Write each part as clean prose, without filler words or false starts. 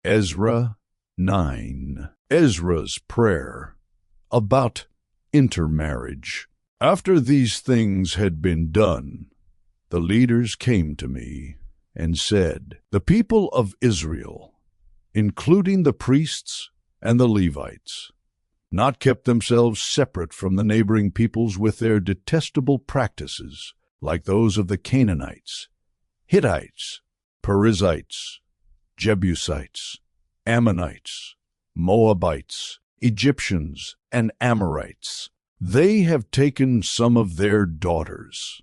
Ezra 9. Ezra's prayer about intermarriage. After these things had been done, the leaders came to me and said, "The people of Israel, including the priests and the Levites, not kept themselves separate from the neighboring peoples with their detestable practices, like those of the Canaanites, Hittites, Perizzites, Jebusites, Ammonites, Moabites, Egyptians, and Amorites. They have taken some of their daughters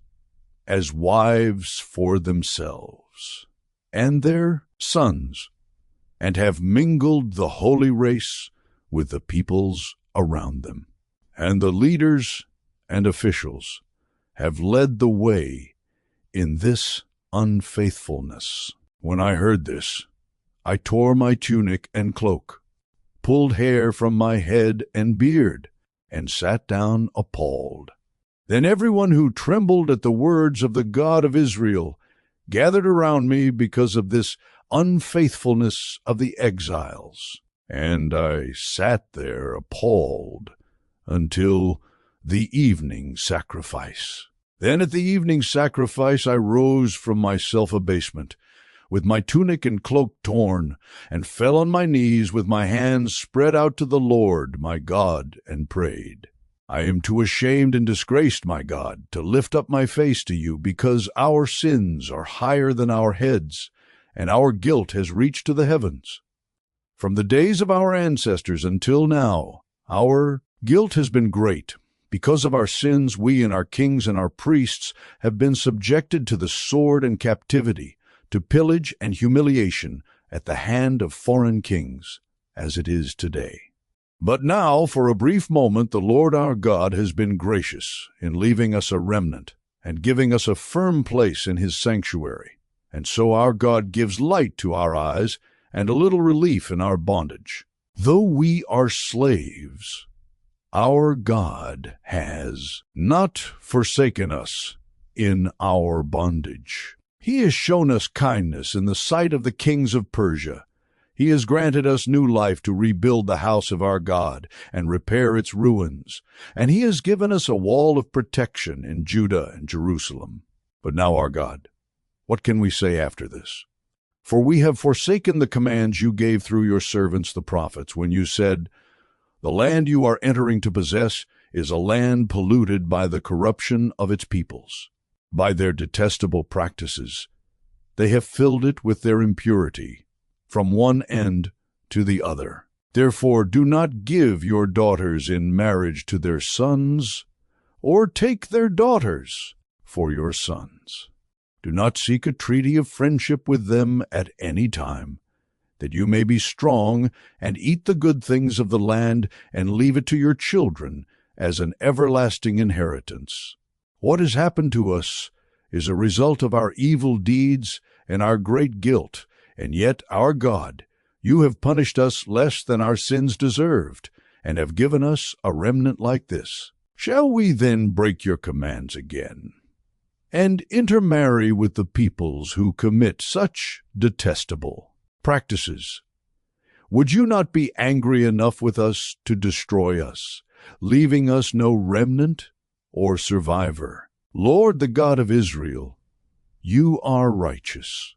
as wives for themselves, and their sons, and have mingled the holy race with the peoples around them. And the leaders and officials have led the way in this unfaithfulness." When I heard this, I tore my tunic and cloak, pulled hair from my head and beard, and sat down appalled. Then everyone who trembled at the words of the God of Israel gathered around me because of this unfaithfulness of the exiles, and I sat there appalled until the evening sacrifice. Then at the evening sacrifice I rose from my self-abasement, with my tunic and cloak torn, and fell on my knees with my hands spread out to the Lord my God, and prayed. "I am too ashamed and disgraced, my God, to lift up my face to you, because our sins are higher than our heads, and our guilt has reached to the heavens. From the days of our ancestors until now, our guilt has been great. Because of our sins, we and our kings and our priests have been subjected to the sword and captivity, to pillage and humiliation at the hand of foreign kings, as it is today. But now, for a brief moment, the Lord our God has been gracious in leaving us a remnant and giving us a firm place in his sanctuary. And so our God gives light to our eyes and a little relief in our bondage. Though we are slaves, our God has not forsaken us in our bondage. He has shown us kindness in the sight of the kings of Persia. He has granted us new life to rebuild the house of our God and repair its ruins, and he has given us a wall of protection in Judah and Jerusalem. But now, our God, what can we say after this? For we have forsaken the commands you gave through your servants the prophets, when you said, 'The land you are entering to possess is a land polluted by the corruption of its peoples. By their detestable practices, they have filled it with their impurity, from one end to the other. Therefore, do not give your daughters in marriage to their sons, or take their daughters for your sons. Do not seek a treaty of friendship with them at any time, that you may be strong and eat the good things of the land and leave it to your children as an everlasting inheritance. What has happened to us is a result of our evil deeds and our great guilt, and yet, our God, you have punished us less than our sins deserved, and have given us a remnant like this. Shall we then break your commands again, and intermarry with the peoples who commit such detestable practices? Would you not be angry enough with us to destroy us, leaving us no remnant or survivor? Lord, the God of Israel, you are righteous.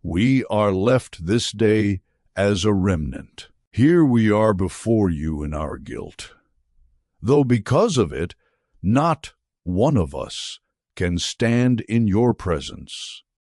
We are left this day as a remnant. Here we are before you in our guilt, though because of it, not one of us can stand in your presence.